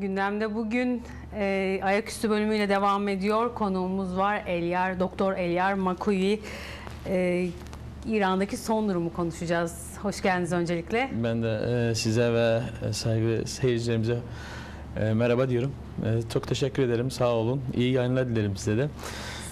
Gündemde bugün ayaküstü bölümüyle devam ediyor. Konuğumuz var Doktor Elyar Makoui. İran'daki son durumu konuşacağız. Hoş geldiniz öncelikle. Ben de size ve saygılı seyircilerimize merhaba diyorum. Çok teşekkür ederim. Sağ olun. İyi yayınlar dilerim size de.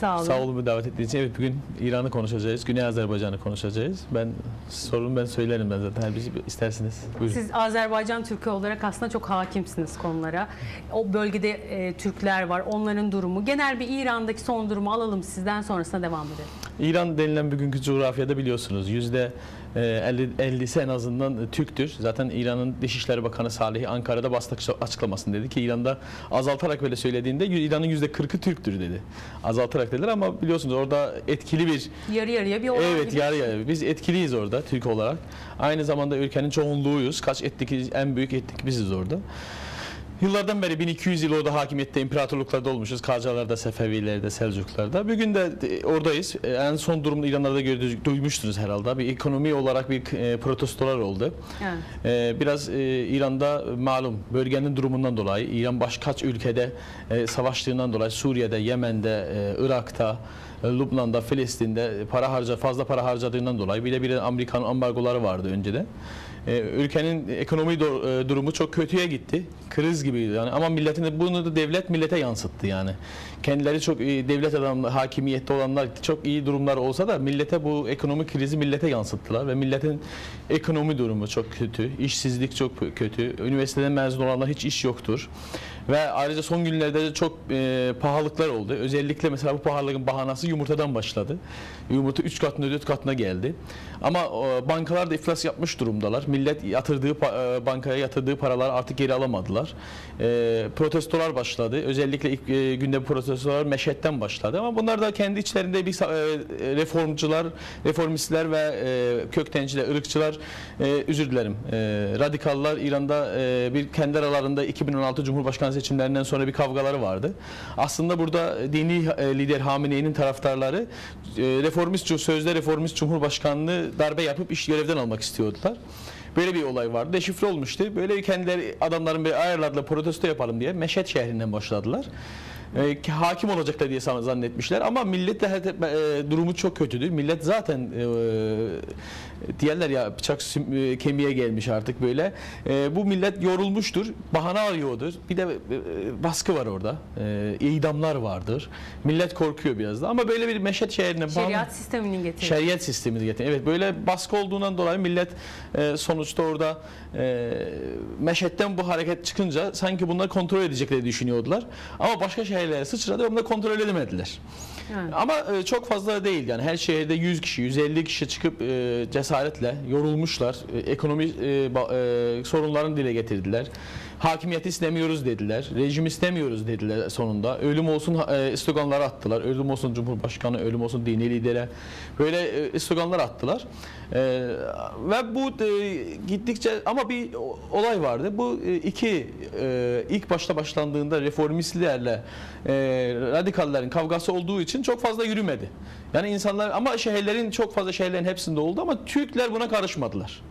Sağ olun. Sağ olun bu davet ettiğiniz için. Evet, bugün İran'ı konuşacağız. Güney Azerbaycan'ı konuşacağız. Ben söylerim ben zaten. Her isterseniz. Buyurun. Siz Azerbaycan Türk'ü olarak aslında çok hakimsiniz konulara. O bölgede Türkler var. Onların durumu. Genel bir İran'daki son durumu alalım sizden, sonrasına devam edelim. İran denilen bugünkü coğrafyada biliyorsunuz %50'si en azından Türktür. Zaten İran'ın Dışişleri Bakanı Salih Ankara'da basın açıklamasını dedi ki İran'da azaltarak böyle söylediğinde İran'ın %40'ı Türktür dedi. Azaltarak dediler ama biliyorsunuz orada etkili bir... Yarı yarıya bir olay. Evet, yarı yarıya. Biz etkiliyiz orada Türk olarak. Aynı zamanda ülkenin çoğunluğuyuz. Kaç etnik, en büyük etnik biziz orada. Yıllardan beri 1200 yıl orada hakimiyette, imparatorluklarda olmuşuz. Kacarlarda, Sefevilerde, Selçuklarda. Bugün de oradayız. En son durumda İranlarda duymuştunuz herhalde. Bir ekonomi olarak bir protestolar oldu. Evet. Biraz İran'da malum bölgenin durumundan dolayı, İran kaç ülkede savaştığından dolayı, Suriye'de, Yemen'de, Irak'ta, Lübnan'da, Filistin'de fazla para harcadığından dolayı bir de Amerikan ambargoları vardı önceden. Ülkenin ekonomi durumu çok kötüye gitti. Kriz gibi yani, ama bunu da devlet millete yansıttı yani. Kendileri çok devlet adamları, hakimiyette olanlar çok iyi durumlar olsa da millete bu ekonomik krizi millete yansıttılar ve milletin ekonomi durumu çok kötü, işsizlik çok kötü. Üniversiteden mezun olanlar hiç iş yoktur. Ve ayrıca son günlerde de çok pahalılıklar oldu. Özellikle mesela bu pahalılığın bahanası yumurtadan başladı. Yumurta 3 katına 4 katına geldi. Ama bankalar da iflas yapmış durumdalar. Millet bankaya yatırdığı paraları artık geri alamadılar. Protestolar başladı. Özellikle ilk günde protestolar Meşhed'den başladı. Ama bunlar da kendi içlerinde bir reformistler ve köktenciler, ırkçılar, özür dilerim, radikallar İran'da bir kendi aralarında 2016 Cumhurbaşkanı seçimlerinden sonra bir kavgaları vardı. Aslında burada dini lider Hamenei'nin taraftarları sözde reformist Cumhurbaşkanlığı darbe yapıp görevden almak istiyordular. Böyle bir olay vardı. Deşifre olmuştu. Böyle kendileri adamların bir ayarladılar, protesto yapalım diye Meşhed şehrinden başladılar. Hakim olacaklar diye zannetmişler ama millet de durumu çok kötüdü. Millet zaten diyorlar ya, bıçak kemiğe gelmiş artık böyle. Bu millet yorulmuştur. Bahane arıyordur. Bir de baskı var orada. İdamlar vardır. Millet korkuyor biraz da. Ama böyle bir Meşhed şehrine şeriat sistemini getiriyor. Şeriat sistemini getiriyor. Evet, böyle baskı olduğundan dolayı millet sonuçta orada Meşhed'den bu hareket çıkınca sanki bunları kontrol edecekleri düşünüyordular. Ama başka şehirlere sıçradı ve bunları kontrol edemediler. Evet. Ama çok fazla değil yani, her şehirde 100 kişi, 150 kişi çıkıp cesaretle yorulmuşlar. Ekonomi sorunlarını dile getirdiler. Hakimiyet istemiyoruz dediler. Rejim istemiyoruz dediler sonunda. Ölüm olsun sloganları attılar. Ölüm olsun Cumhurbaşkanı, ölüm olsun dini lidere. Böyle sloganlar attılar. Ve bu gittikçe, ama bir olay vardı. Bu ilk başta başlandığında reformistlerle radikallerin kavgası olduğu için çok fazla yürümedi. Yani insanlar, ama çok fazla şehirlerin hepsinde oldu ama Türkler buna karışmadılar.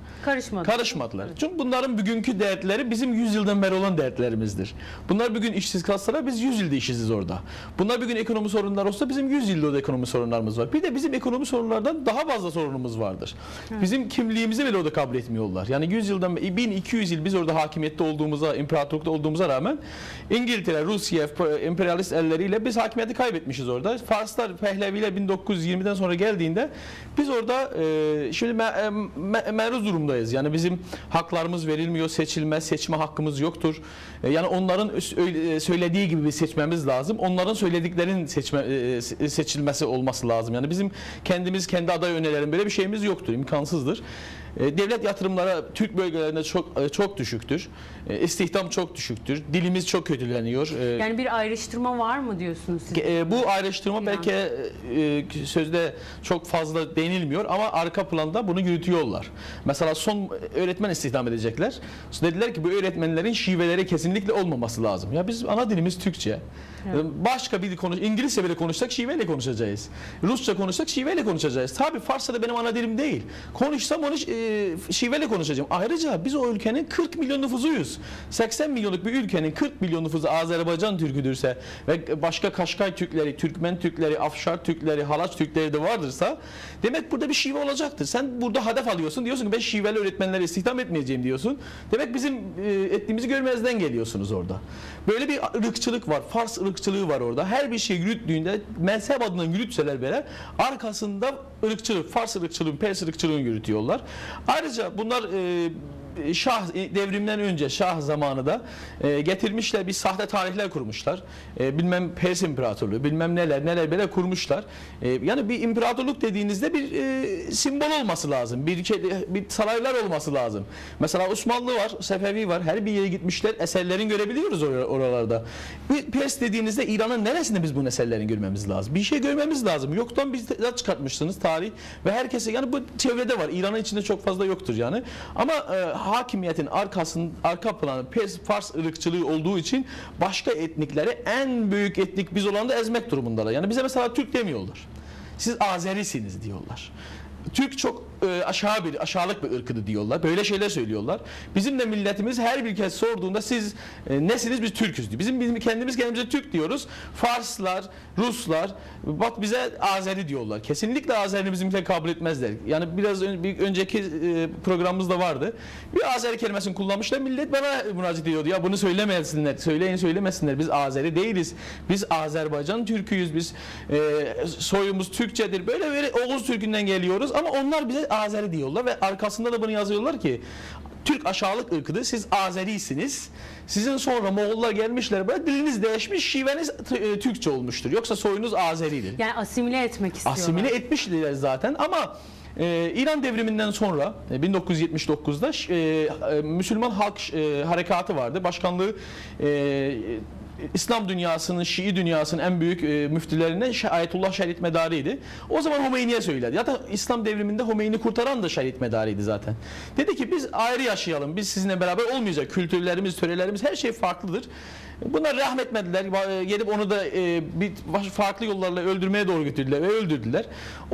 Karışmadılar. Çünkü bunların bugünkü dertleri bizim 100 yıldan beri olan dertlerimizdir. Bunlar bugün işsiz kalsalar biz 100 yılda işsiziz orada. Bunlar bugün ekonomi sorunlar olsa bizim 100 yılda da ekonomi sorunlarımız var. Bir de bizim ekonomi sorunlardan daha fazla sorunumuz vardır. Evet. Bizim kimliğimizi bile orada kabul etmiyorlar. Yani 100 yıldan 1200 yıl biz orada hakimiyette olduğumuza, imparatorlukta olduğumuza rağmen İngiltere, Rusya, emperyalist elleriyle biz hakimiyeti kaybetmişiz orada. Farslar Pehleviler 1920'den sonra geldiğinde biz orada şimdi meruz durumdayız. Yani bizim haklarımız verilmiyor, seçme hakkımız yoktur. Yani onların söylediği gibi seçmemiz lazım. Onların söylediklerinin seçilmesi olması lazım. Yani bizim kendi aday önerilerin böyle bir şeyimiz yoktur, imkansızdır. Devlet yatırımları Türk bölgelerinde çok düşüktür. İstihdam çok düşüktür. Dilimiz çok kötüleniyor. Yani bir ayrıştırma var mı diyorsunuz siz? Bu ayrıştırma belki sözde çok fazla denilmiyor ama arka planda bunu yürütüyorlar. Mesela son öğretmen istihdam edecekler. Dediler ki bu öğretmenlerin şiveleri kesinlikle olmaması lazım. Ya biz ana dilimiz Türkçe. Evet. Başka bir İngilizce bile konuşsak şiveyle konuşacağız. Rusça konuşsak şiveyle konuşacağız. Tabii Farsça da benim ana dilim değil. Konuşsam onu şiveli konuşacağım. Ayrıca biz o ülkenin 40 milyon nüfusuyuz. 80 milyonluk bir ülkenin 40 milyon nüfusu Azerbaycan Türküdürse ve başka Kaşkay Türkleri, Türkmen Türkleri, Afşar Türkleri, Halaç Türkleri de vardırsa demek burada bir şive olacaktır. Sen burada hedef alıyorsun. Diyorsun ki ben şiveli öğretmenleri istihdam etmeyeceğim diyorsun. Demek bizim ettiğimizi görmezden geliyorsunuz orada. Böyle bir ırkçılık var. Fars ırkçılığı var orada. Her bir şey yürüttüğünde mezhep adına yürütseler bile arkasında ırkçılık, Fars ırkçılığı, Pers ırkçılığını yürütüyorlar. Ayrıca bunlar Şah devrimden önce Şah zamanı da getirmişler bir sahte tarihler kurmuşlar. Bilmem Pers İmparatorluğu, bilmem neler böyle kurmuşlar. Yani bir imparatorluk dediğinizde bir simbol olması lazım. Bir saraylar olması lazım. Mesela Osmanlı var, Sefevi var. Her bir yere gitmişler. Eserlerini görebiliyoruz oralarda. Pers dediğinizde İran'ın neresinde biz bu eserlerini görmemiz lazım? Bir şey görmemiz lazım. Yoktan biz de çıkartmışsınız tarih ve herkese yani bu çevrede var. İran'ın içinde çok fazla yoktur yani. Ama hakimiyetin arka planı Fars ırkçılığı olduğu için başka etnikleri en büyük etnik biz olan da ezmek durumundalar. Yani bize mesela Türk demiyorlar. Siz Azerisiniz diyorlar. Türk çok aşağılık bir ırkıdır diyorlar. Böyle şeyler söylüyorlar. Bizim de milletimiz her bir kez sorduğunda siz nesiniz? Biz Türk'üz diyor. Bizim kendimize Türk diyoruz. Farslar, Ruslar bak bize Azeri diyorlar. Kesinlikle Azeri'ni bizimkiler kabul etmezler. Yani biraz bir önceki programımızda vardı. Bir Azeri kelimesini kullanmışlar. Millet bana müracaat ediyordu. Ya bunu söylemesinler. Söylemesinler. Biz Azeri değiliz. Biz Azerbaycan Türk'üyüz. Biz soyumuz Türkçedir. Böyle Oğuz Türk'ünden geliyoruz ama onlar bize Azeri diyorlar ve arkasında da bunu yazıyorlar ki Türk aşağılık ırkıdır. Siz Azerisiniz. Sizin sonra Moğollar gelmişler böyle diliniz değişmiş, şiveniz Türkçe olmuştur. Yoksa soyunuz Azeridir. Yani asimile etmek istiyorlar. Asimile etmişler zaten ama İran devriminden sonra 1979'da Müslüman Halk Harekatı vardı. Başkanlığı İslam dünyasının, Şii dünyasının en büyük müftülerinden Ayetullah Şerit Medari'ydi. O zaman Hümeyni'ye söyledi. Ya da İslam devriminde Hümeyni kurtaran da Şerit Medari'ydi zaten. Dedi ki biz ayrı yaşayalım. Biz sizinle beraber olmayacak. Kültürlerimiz, törelerimiz her şey farklıdır. Bunlar rahmetmediler. Gelip onu da bir farklı yollarla öldürmeye doğru götürdüler ve öldürdüler.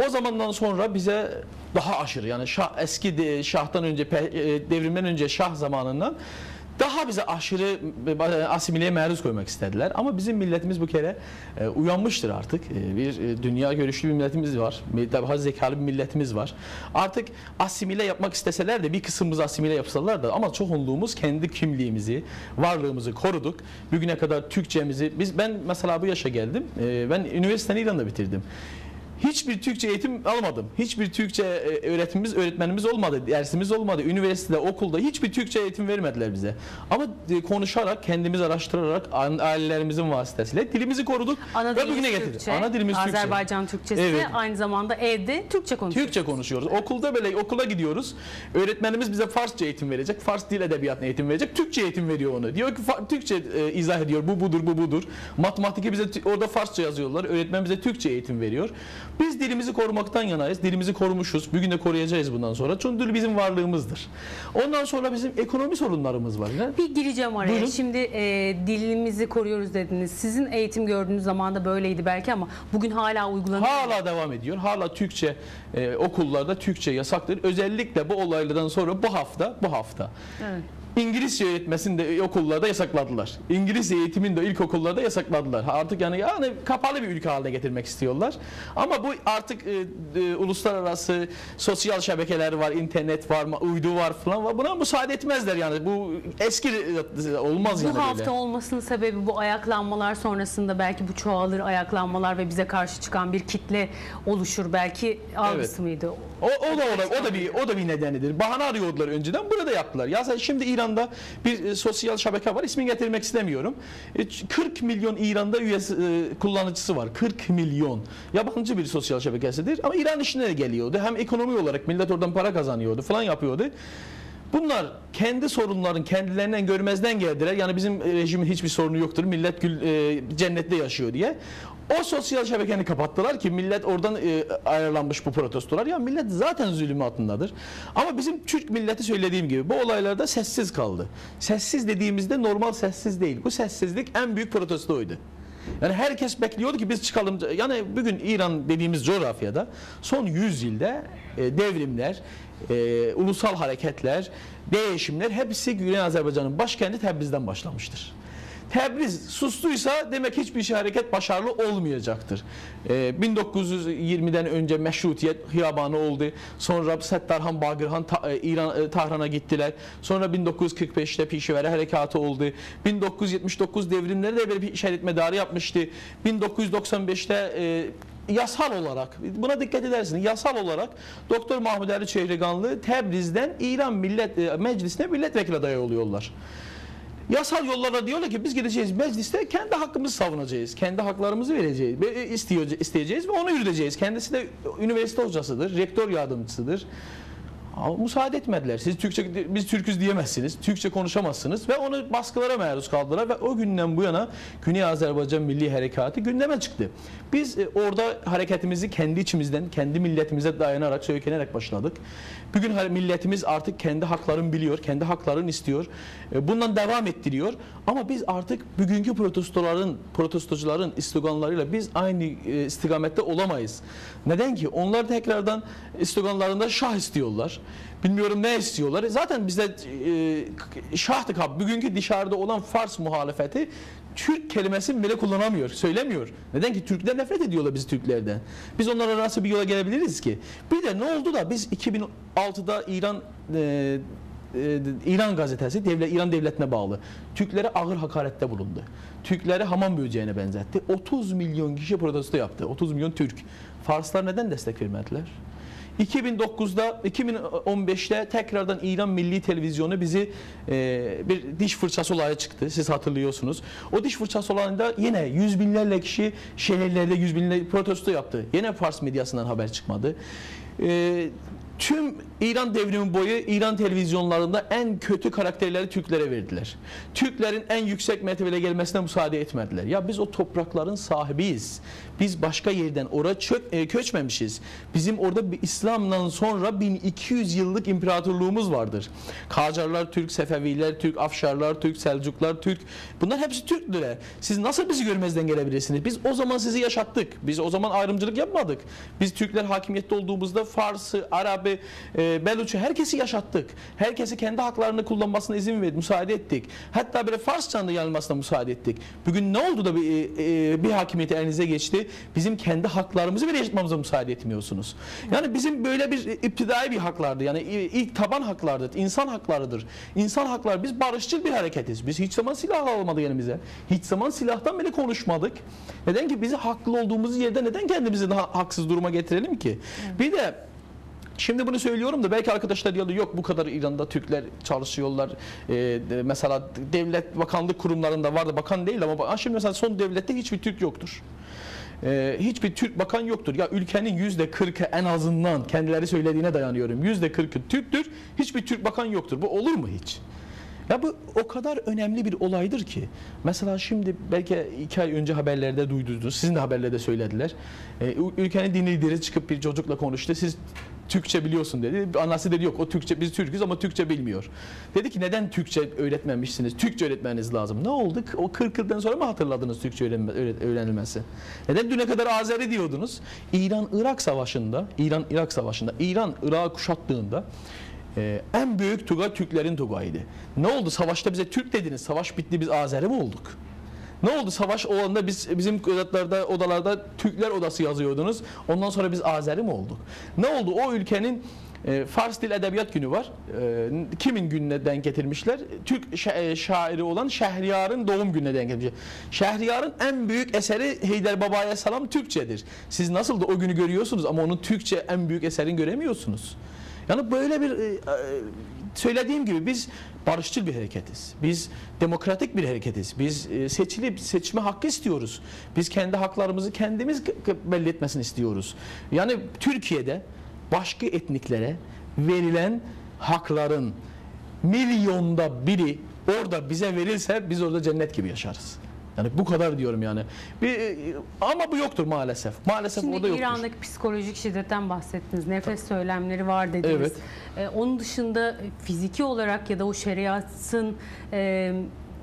O zamandan sonra bize daha aşırı yani eski Şah'tan önce devrimden önce Şah zamanından daha bize aşırı asimileye maruz koymak istediler. Ama bizim milletimiz bu kere uyanmıştır artık. Bir dünya görüşlü bir milletimiz var. Daha zekalı bir milletimiz var. Artık asimile yapmak isteseler de bir kısmımız asimile yapsalar da ama çoğunluğumuz kendi kimliğimizi, varlığımızı koruduk. Bugüne kadar Türkçemizi, ben mesela bu yaşa geldim. Ben üniversiteyi İran'da bitirdim. Hiçbir Türkçe eğitim almadım. Hiçbir Türkçe öğretmenimiz olmadı, dersimiz olmadı. Üniversitede, okulda hiçbir Türkçe eğitim vermediler bize. Ama konuşarak, kendimiz araştırarak, ailelerimizin vasıtasıyla dilimizi koruduk ve bugüne getirdik. Ana dilimiz Türkçe. Azerbaycan Türkçesi evet. Aynı zamanda evde Türkçe konuşuyoruz. Türkçe konuşuyoruz. Okulda böyle okula gidiyoruz. Öğretmenimiz bize Farsça eğitim verecek. Fars dil edebiyatına eğitim verecek. Türkçe eğitim veriyor onu. Diyor ki Türkçe izah ediyor. Bu budur, bu budur. Matematik bize orada Farsça yazıyorlar. Öğretmen bize Türkçe eğitim veriyor. Biz dilimizi korumaktan yanayız. Dilimizi korumuşuz. Bugün de koruyacağız bundan sonra. Çünkü dil bizim varlığımızdır. Ondan sonra bizim ekonomi sorunlarımız var. Yani. Bir gireceğim araya. Buyurun. Şimdi dilimizi koruyoruz dediniz. Sizin eğitim gördüğünüz zamanda böyleydi belki ama bugün hala uygulanıyor. Hala devam ediyor. Hala Türkçe okullarda Türkçe yasaktır. Özellikle bu olaylardan sonra bu hafta. Evet. İngilizce öğretmesini de okullarda yasakladılar. İngilizce eğitimini de ilkokullarda yasakladılar. Artık yani kapalı bir ülke haline getirmek istiyorlar. Ama bu artık uluslararası sosyal şebekeler var, internet var, uydu var falan var. Buna müsaade etmezler yani. Bu eski olmaz yani. Bu hafta böyle. olmasının sebebi bu ayaklanmalar sonrasında belki bu çoğalır ayaklanmalar ve bize karşı çıkan bir kitle oluşur. Belki algısı mıydı? O da bir nedenidir. Bahane arıyordular önceden. Burada yaptılar. Ya şimdi İran'da bir sosyal şebeke var. İsmini getirmek istemiyorum. 40 milyon İran'da kullanıcısı var. 40 milyon. Yabancı bir sosyal şebekesidir. Ama İran işine de geliyordu. Hem ekonomi olarak millet oradan para kazanıyordu falan yapıyordu. Bunlar kendi sorunların kendilerinden görmezden geldiler. Yani bizim rejimin hiçbir sorunu yoktur. Millet cennette yaşıyor diye. O sosyal şebekeni kapattılar ki millet oradan ayarlanmış bu protestolar. Ya millet zaten zulüm altındadır. Ama bizim Türk milleti söylediğim gibi bu olaylarda sessiz kaldı. Sessiz dediğimizde normal sessiz değil. Bu sessizlik en büyük protestoydu. Yani herkes bekliyordu ki biz çıkalım. Yani bugün İran dediğimiz coğrafyada son 100 yılda devrimler, ulusal hareketler, değişimler hepsi Güney Azerbaycan'ın başkenti Təbriz'den başlamıştır. Təbriz sustuysa demek hiçbir şey hareket başarılı olmayacaktır. 1920'den önce Meşrutiyet Hiyabanı oldu. Sonra Settarhan, Bagirhan Tahran'a gittiler. Sonra 1945'te Pişevere Harekatı oldu. 1979 devrimleri de böyle bir şehit medarı yapmıştı. 1995'te yasal olarak, buna dikkat edersiniz, yasal olarak Doktor Mahmud Ali Çehriganlı Təbriz'den İran Millet Meclisi'ne milletvekili adayı oluyorlar. Yasal yollara diyorlar ki biz gideceğiz mecliste kendi hakkımızı savunacağız. Kendi haklarımızı vereceğiz, isteyeceğiz ve onu yürüteceğiz. Kendisi de üniversite hocasıdır, rektör yardımcısıdır. Ama müsaade etmediler. Siz Türkçe, biz Türküz diyemezsiniz, Türkçe konuşamazsınız ve onu baskılara maruz kaldılar ve o günden bu yana Güney Azerbaycan Milli Harekatı gündeme çıktı. Biz orada hareketimizi kendi içimizden, kendi milletimize dayanarak, söylenerek başladık. Bugün milletimiz artık kendi haklarını biliyor, kendi haklarını istiyor. Bundan devam ettiriyor. Ama biz artık bugünkü protestocuların sloganlarıyla biz aynı istikamette olamayız. Neden ki? Onlar tekrardan sloganlarında şah istiyorlar. Bilmiyorum ne istiyorlar. Zaten bizde şahtık abi. Bugünkü dışarıda olan Fars muhalefeti Türk kelimesini bile kullanamıyor, söylemiyor. Neden ki? Türkler nefret ediyorlar biz Türklerden. Biz onlara nasıl bir yola gelebiliriz ki? Bir de ne oldu da biz 2006'da İran gazetesi, İran devletine bağlı Türklere ağır hakarette bulundu. Türkleri hamam böceğine benzetti. 30 milyon kişi protesto yaptı. 30 milyon Türk. Farslar neden destek vermediler? 2015'te tekrardan İran Milli Televizyonu bizi bir diş fırçası olayı çıktı. Siz hatırlıyorsunuz. O diş fırçası olayında yine yüz binlerle kişi şehirlerde yüz binlerle protesto yaptı. Yine Fars medyasından haber çıkmadı. Tüm İran devrimi boyu İran televizyonlarında en kötü karakterleri Türklere verdiler. Türklerin en yüksek mertebeye gelmesine müsaade etmediler. Ya biz o toprakların sahibiyiz. Biz başka yerden oraya köçmemişiz. Bizim orada İslam'dan sonra 1200 yıllık imparatorluğumuz vardır. Kacarlar Türk, Sefeviler Türk, Afşarlar Türk, Selçuklar Türk. Bunlar hepsi Türk'tüler. Siz nasıl bizi görmezden gelebilirsiniz? Biz o zaman sizi yaşattık. Biz o zaman ayrımcılık yapmadık. Biz Türkler hakimiyette olduğumuzda Fars'ı, Arap'ı, Beluç'u herkesi yaşattık. Herkesi kendi haklarını kullanmasına izin verdik, müsaade ettik. Hatta böyle Farsça'nın da yanılmasına müsaade ettik. Bugün ne oldu da bir hakimiyeti elinize geçti? Bizim kendi haklarımızı bile yaşatmamıza müsaade etmiyorsunuz. Yani bizim böyle bir iptidai bir haklardı. Yani ilk taban haklardır, insan haklarıdır. İnsan hakları, biz barışçıl bir hareketiz. Biz hiç zaman silah almadık elimize. Hiç zaman silahtan bile konuşmadık. Neden ki bizi haklı olduğumuz yerde neden kendimizi daha haksız duruma getirelim ki? Bir de şimdi bunu söylüyorum da belki arkadaşlar diyorlar yok bu kadar İran'da Türkler çalışıyorlar. Mesela devlet bakanlık kurumlarında vardı, bakan değil ama şimdi mesela son devlette hiçbir Türk yoktur. Hiçbir Türk bakan yoktur. Ya ülkenin %40'ı en azından kendileri söylediğine dayanıyorum. %40'ı Türktür. Hiçbir Türk bakan yoktur. Bu olur mu hiç? Ya bu o kadar önemli bir olaydır ki. Mesela şimdi belki 2 ay önce haberlerde duydunuz. Sizin de haberlerde söylediler. Ülkenin dini lideri çıkıp bir çocukla konuştu. Siz Türkçe biliyorsun dedi. Anası dedi yok o Türkçe, biz Türk'üz ama Türkçe bilmiyor. Dedi ki neden Türkçe öğretmemişsiniz? Türkçe öğretmeniz lazım. Ne oldu? O 40 yıldan sonra mı hatırladınız Türkçe öğrenilmesi? Neden düne kadar Azeri diyordunuz? İran-Irak Savaşı'nda, İran Irak'ı kuşattığında en büyük tugay Türklerin tugayıydı. Ne oldu? Savaşta bize Türk dediniz. Savaş bitti biz Azeri mi olduk? Ne oldu? Savaş olanda bizim odalarda Türkler odası yazıyordunuz. Ondan sonra biz Azeri mi olduk? Ne oldu? O ülkenin Fars Dil Edebiyat Günü var. Kimin gününe denk getirmişler? Türk şairi olan Şehriyar'ın doğum gününe denk getirmişler. Şehriyar'ın en büyük eseri Heydər Baba'ya Salam Türkçedir. Siz nasıl da o günü görüyorsunuz ama onun Türkçe en büyük eserini göremiyorsunuz. Yani böyle bir söylediğim gibi biz barışçıl bir hareketiz. Biz demokratik bir hareketiz. Biz seçme hakkı istiyoruz. Biz kendi haklarımızı kendimiz belli etmesini istiyoruz. Yani Türkiye'de başka etniklere verilen hakların milyonda biri orada bize verilse biz orada cennet gibi yaşarız. Yani bu kadar diyorum yani. Ama bu yoktur maalesef. Maalesef şimdi orada yoktur. İran'daki psikolojik şiddetten bahsettiniz. Nefret söylemleri var dediniz. Evet. Onun dışında fiziki olarak ya da o şeriatın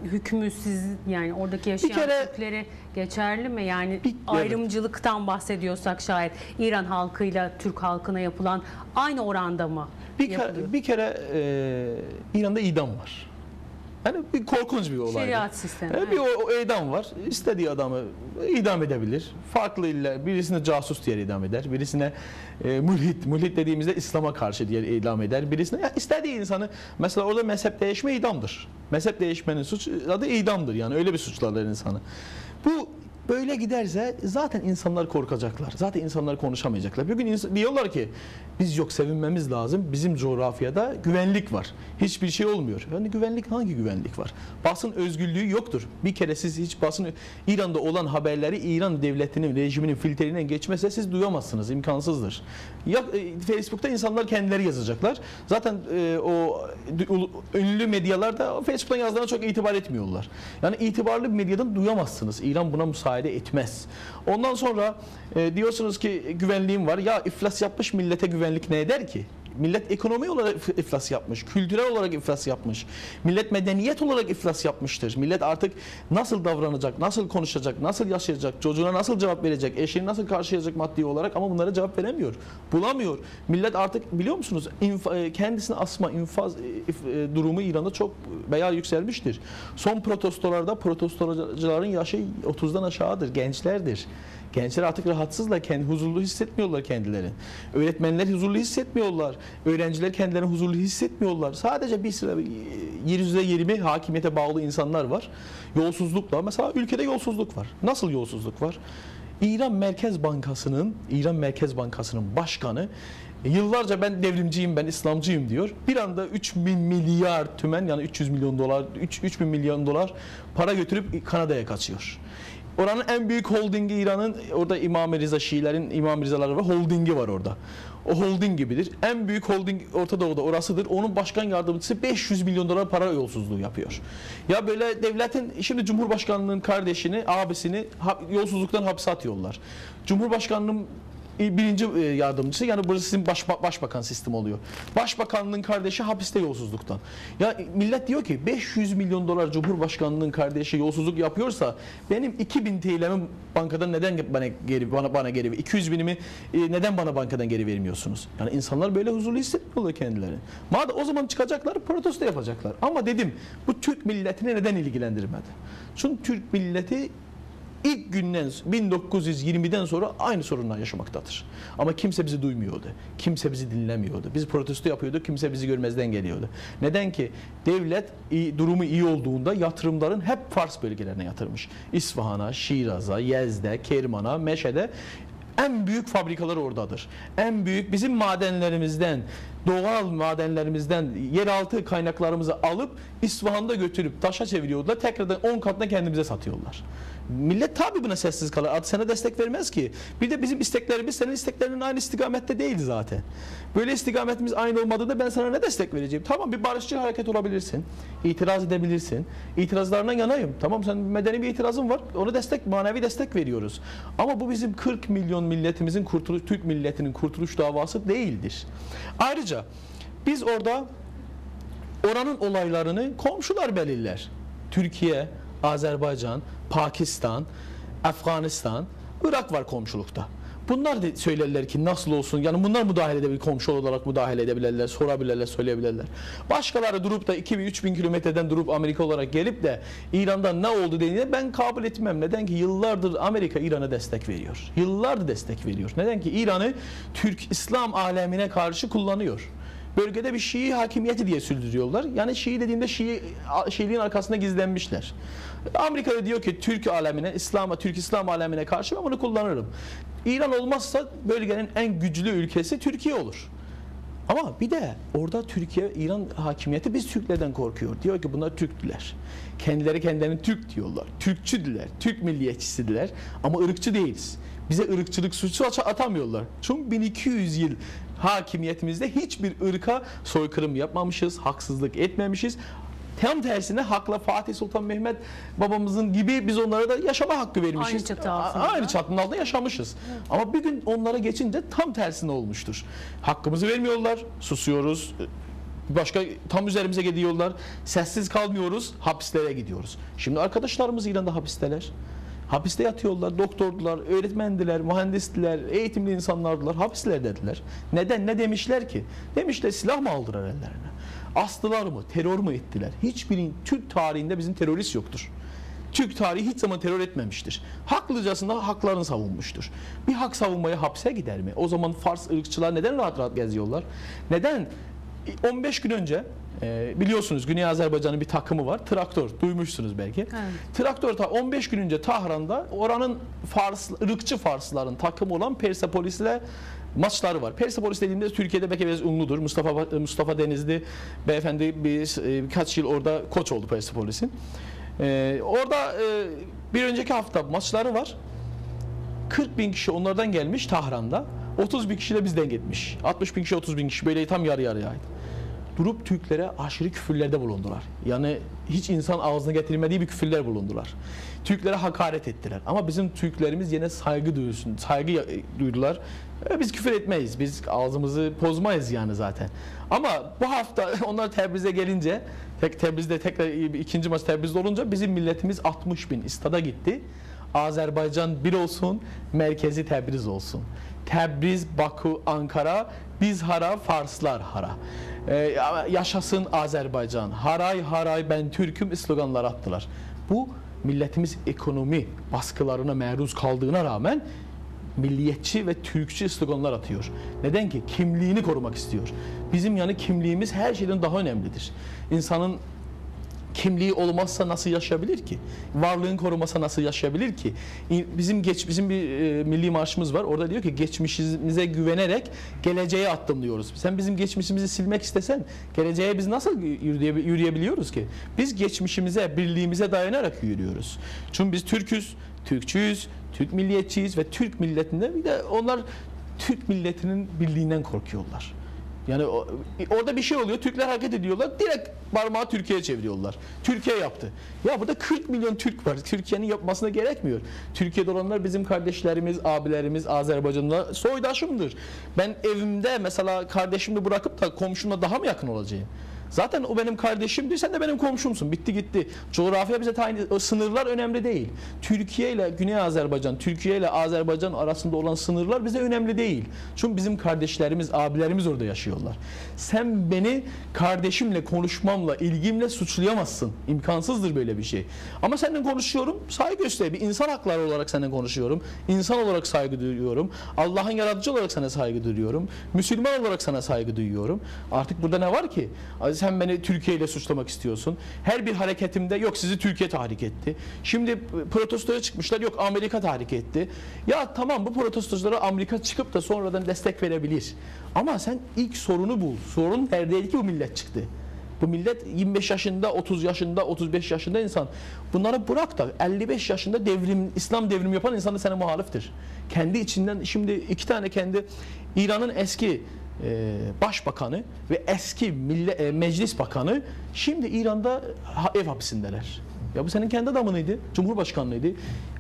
hükmü siz, yani oradaki yaşayan kere- Türklere geçerli mi? Yani Evet. ayrımcılıktan bahsediyorsak şayet İran halkıyla Türk halkına yapılan aynı oranda mı yapılıyor? Bir kere İran'da idam var. Yani bir korkunç bir olay. Şeriat sistemi. Bir o idam var. İstediği adamı idam edebilir. Farklı iller, birisine casus diye idam eder. Birisine mülhit dediğimizde İslam'a karşı diye idam eder. Birisine istediği insanı, mesela orada mezhep değişme idamdır. Mezhep değişmenin suç adı idamdır. Yani öyle bir suçlarlar insanı. Bu böyle giderse zaten insanlar korkacaklar. Zaten insanlar konuşamayacaklar. Bugün diyorlar ki biz yok sevinmemiz lazım. Bizim coğrafyada güvenlik var. Hiçbir şey olmuyor. Yani güvenlik, hangi güvenlik var? Basın özgürlüğü yoktur. Bir kere siz hiç İran'da olan haberleri İran devletinin, rejiminin filtreliğinden geçmezse siz duyamazsınız. İmkansızdır. Ya Facebook'ta insanlar kendileri yazacaklar. Zaten o ünlü medyalar da Facebook'tan yazdığına çok itibar etmiyorlar. Yani itibarlı bir medyadan duyamazsınız. İran buna müsaade etmez. Ondan sonra diyorsunuz ki güvenliğim var. Ya iflas yapmış millete güvenlik ne eder ki? Millet ekonomi olarak iflas yapmış, kültürel olarak iflas yapmış. Millet medeniyet olarak iflas yapmıştır. Millet artık nasıl davranacak, nasıl konuşacak, nasıl yaşayacak, çocuğuna nasıl cevap verecek, eşini nasıl karşılayacak maddi olarak, ama bunlara cevap veremiyor. Bulamıyor. Millet artık, biliyor musunuz, kendisini asma, infaz durumu İran'da çok bayağı yükselmiştir. Son protestocuların yaşı 30'dan aşağıdır, gençlerdir. Gençler artık rahatsızlar, huzurlu hissetmiyorlar kendilerini. Öğretmenler huzurlu hissetmiyorlar. Öğrenciler kendilerini huzurlu hissetmiyorlar. Sadece bir sıra %20 hakimiyete bağlı insanlar var. Yolsuzlukla, mesela ülkede yolsuzluk var. Nasıl yolsuzluk var? İran Merkez Bankası'nın başkanı yıllarca ben devrimciyim, ben İslamcıyım diyor. Bir anda 3.000 milyar tümen, yani 300 milyon dolar, 3.000 milyon dolar para götürüp Kanada'ya kaçıyor. Oranın en büyük holdingi İran'ın, orada İmam-ı Riza, Şiilerin İmam-ı Rizaları var, holdingi var orada. O holding gibidir. En büyük holding Orta Doğu'da orasıdır. Onun başkan yardımcısı 500 milyon dolar para yolsuzluğu yapıyor. Ya böyle devletin, şimdi Cumhurbaşkanlığının kardeşini, abisini yolsuzluktan hapse atıyorlar. Cumhurbaşkanlığının birinci yardımcısı, yani burası sizin başbakan sistemi oluyor. Başbakanlığın kardeşi hapiste yolsuzluktan. Ya millet diyor ki 500 milyon dolar Cumhurbaşkanlığının kardeşi yolsuzluk yapıyorsa benim 2000 TL'mi bankadan neden bana geri 200 binimi neden bana bankadan geri vermiyorsunuz? Yani insanlar böyle huzurlu hissetmiyorlar kendilerini. Madem o zaman çıkacaklar, protesto yapacaklar. Ama dedim, bu Türk milletini neden ilgilendirmedi? Çünkü Türk milleti İlk günden 1920'den sonra aynı sorunlar yaşamaktadır. Ama kimse bizi duymuyordu. Kimse bizi dinlemiyordu. Biz protesto yapıyorduk, kimse bizi görmezden geliyordu. Neden ki? Devlet durumu iyi olduğunda yatırımların hep Fars bölgelerine yatırmış. İsfahan'a, Şiraz'a, Yezde, Kerman'a, Meşe'de en büyük fabrikalar oradadır. En büyük bizim madenlerimizden, doğal madenlerimizden yeraltı kaynaklarımızı alıp İsfahan'da götürüp taşa çeviriyorlar. Tekrardan 10 katına kendimize satıyorlar. Millet tabi buna sessiz kalır. Artık sana destek vermez ki. Bir de bizim isteklerimiz senin isteklerinin aynı istikamette değil zaten. Böyle istikametimiz aynı olmadığında ben sana ne destek vereceğim? Tamam, bir barışçı hareket olabilirsin. İtiraz edebilirsin. İtirazlarına yanayım. Tamam, sen medeni bir itirazın var. Ona manevi destek veriyoruz. Ama bu bizim 40 milyon milletimizin Türk milletinin kurtuluş davası değildir. Ayrıca biz orada oranın olaylarını komşular belirler. Türkiye, Azerbaycan, Pakistan, Afganistan, Irak var komşulukta. Bunlar da söylerler ki nasıl olsun, yani bunlar müdahale edebilir, komşu olarak müdahale edebilirler, sorabilirler, söyleyebilirler. Başkaları durup da 2000-3000 kilometreden durup Amerika olarak gelip de İran'dan ne oldu dediğinde ben kabul etmem. Neden ki? Yıllardır Amerika İran'a destek veriyor. Yıllardır destek veriyor. Neden ki? İran'ı Türk İslam alemine karşı kullanıyor. Bölgede bir Şii hakimiyeti diye sürdürüyorlar. Yani Şii dediğimde Şiiliğin arkasında gizlenmişler. Amerika da diyor ki Türk alemine, Türk İslam alemine karşı ben bunu kullanırım. İran olmazsa bölgenin en güçlü ülkesi Türkiye olur. Ama bir de orada İran hakimiyeti biz Türklerden korkuyor. Diyor ki bunlar Türktüler. Kendilerini Türk diyorlar. Türkçüdüler, Türk milliyetçisidiler ama ırkçı değiliz. Bize ırkçılık suçu atamıyorlar. Çünkü 1200 yıl hakimiyetimizde hiçbir ırka soykırım yapmamışız, haksızlık etmemişiz. Tam tersine hakla Fatih Sultan Mehmet babamızın gibi biz onlara da yaşama hakkı vermişiz. Aynı çatı altında. Aynı çatının altında yaşamışız. Ama bir gün onlara geçince tam tersine olmuştur. Hakkımızı vermiyorlar, susuyoruz. Başka tam üzerimize gidiyorlar. Sessiz kalmıyoruz. Hapislere gidiyoruz. Şimdi arkadaşlarımız İran'da hapisteler. Hapiste yatıyorlar. Doktordular, öğretmendiler, mühendistiler, eğitimli insanlardılar. Hapislerdedirler. Neden? Ne demişler ki? Demişler silah mı aldılar ellerine? Astılar mı? Terör mü ettiler? Hiçbir Türk tarihinde bizim terörist yoktur. Türk tarihi hiç zaman terör etmemiştir. Haklıcasına haklarını savunmuştur. Bir hak savunmaya hapse gider mi? O zaman Fars ırkçılar neden rahat rahat geziyorlar? Neden? 15 gün önce biliyorsunuz Güney Azerbaycan'ın bir takımı var. Traktör. Duymuşsunuz belki. Evet. Traktör 15 gün önce Tahran'da oranın ırkçı Farsların takımı olan Persepolis'le maçları var. Persepolis dediğimde Türkiye'de belki biraz ünlüdür. Mustafa Denizli beyefendi birkaç yıl orada koç oldu Persepolis'in. Orada bir önceki hafta maçları var. 40 bin kişi onlardan gelmiş Tahran'da. 30 bin kişi de bizden gitmiş. 60 bin kişi, 30 bin kişi böyle tam yarı yarıyaydı. Durup Türklere aşırı küfürlerde bulundular. Yani hiç insan ağzına getirmediği bir küfürler bulundular. Türklere hakaret ettiler. Ama bizim Türklerimiz yine saygı duydular. Biz küfür etmeyiz. Biz ağzımızı bozmayız yani zaten. Ama bu hafta onlar Tebriz'e gelince, Tebriz'de tekrar ikinci maç Tebriz'de olunca bizim milletimiz 60 bin istada gitti. Azerbaycan bir olsun, merkezi Tebriz olsun. Tebriz, Baku, Ankara, biz hara, Farslar hara. Yaşasın Azerbaycan. Haray haray ben Türk'üm sloganlar attılar. Bu milletimiz ekonomi baskılarına maruz kaldığına rağmen milliyetçi ve Türkçü sloganlar atıyor. Neden ki? Kimliğini korumak istiyor. Bizim yani kimliğimiz her şeyden daha önemlidir. İnsanın kimliği olmazsa nasıl yaşayabilir ki? Varlığın korumasa nasıl yaşayabilir ki? Bizim bir milli marşımız var. Orada diyor ki geçmişimize güvenerek geleceğe adımlıyoruz. Sen bizim geçmişimizi silmek istesen geleceğe biz nasıl yürüyebiliyoruz ki? Biz geçmişimize, birliğimize dayanarak yürüyoruz. Çünkü biz Türk'üz, Türkçüyüz, Türk milliyetçiyiz ve Türk milletinde bir de onlar Türk milletinin birliğinden korkuyorlar. Yani orada bir şey oluyor, Türkler hareket ediyorlar, direkt parmağı Türkiye'ye çeviriyorlar. Türkiye yaptı. Ya burada 40 milyon Türk var. Türkiye'nin yapmasına gerekmiyor. Türkiye'de olanlar bizim kardeşlerimiz, abilerimiz, Azerbaycan'la soydaşımdır. Ben evimde mesela kardeşimi bırakıp da komşumla daha mı yakın olacağım? Zaten o benim kardeşimdir, sen de benim komşumsun. Bitti gitti. Coğrafya bize tayin, o sınırlar önemli değil. Türkiye ile Güney Azerbaycan, Türkiye ile Azerbaycan arasında olan sınırlar bize önemli değil. Çünkü bizim kardeşlerimiz, abilerimiz orada yaşıyorlar. Sen beni kardeşimle konuşmamla, ilgimle suçlayamazsın. İmkansızdır böyle bir şey. Ama seninle konuşuyorum, saygı göster. Bir insan hakları olarak seninle konuşuyorum. İnsan olarak saygı duyuyorum. Allah'ın yaratıcı olarak sana saygı duyuyorum. Müslüman olarak sana saygı duyuyorum. Artık burada ne var ki? Sen beni Türkiye ile suçlamak istiyorsun. Her bir hareketimde yok sizi Türkiye tahrik etti. Şimdi protestoya çıkmışlar, yok Amerika tahrik etti. Ya tamam, bu protestoculara Amerika çıkıp da sonradan destek verebilir. Ama sen ilk sorunu bul. Sorun neredeydi ki bu millet çıktı? Bu millet 25 yaşında, 30 yaşında, 35 yaşında insan. Bunları bırak da 55 yaşında İslam devrimi yapan insan da sana muhaliftir. Kendi içinden şimdi iki tane kendi İran'ın eski başbakanı ve eski meclis bakanı şimdi İran'da ev hapisindeler. Ya bu senin kendi adamınıydı, cumhurbaşkanlığıydı.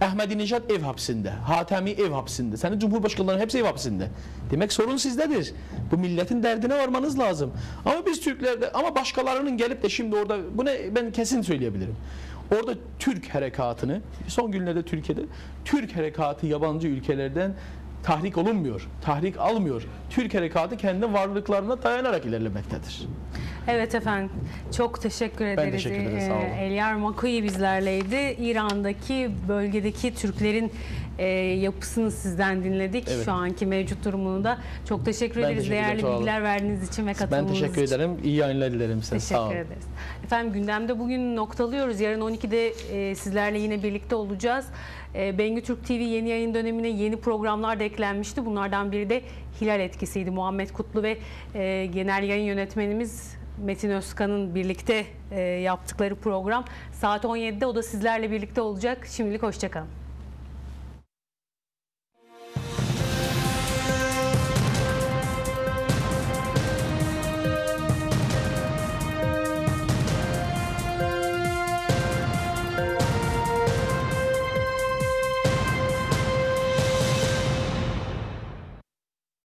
Ahmadinejad ev hapsinde, Hatemi ev hapsinde. Senin cumhurbaşkanların hepsi ev hapsinde. Demek sorun sizdedir. Bu milletin derdine varmanız lazım. Ama biz Türklerde, ama başkalarının gelip de şimdi orada, bunu ben kesin söyleyebilirim. Orada Türk harekatını, son günlerde Türkiye'de Türk harekatı yabancı ülkelerden tahrik olunmuyor, tahrik almıyor. Türk harekatı kendi varlıklarına dayanarak ilerlemektedir. Evet efendim, çok teşekkür ederiz. Ben teşekkür ederim, sağ olun. Elyar Makuyi bizlerleydi. İran'daki, bölgedeki Türklerin yapısını sizden dinledik. Evet. Şu anki mevcut durumunu da. Çok teşekkür ederiz. Değerli bilgiler verdiğiniz için ve katılımınız için. Ben teşekkür ederim. İyi yayınlar dilerim size. Teşekkür ederiz. Efendim gündemde bugün noktalıyoruz. Yarın 12'de sizlerle yine birlikte olacağız. Bengü Türk TV yeni yayın dönemine yeni programlar da eklenmişti. Bunlardan biri de Hilal etkisiydi. Muhammed Kutlu ve genel yayın yönetmenimiz Metin Özkan'ın birlikte yaptıkları program saat 17'de, o da sizlerle birlikte olacak. Şimdilik hoşça kalın.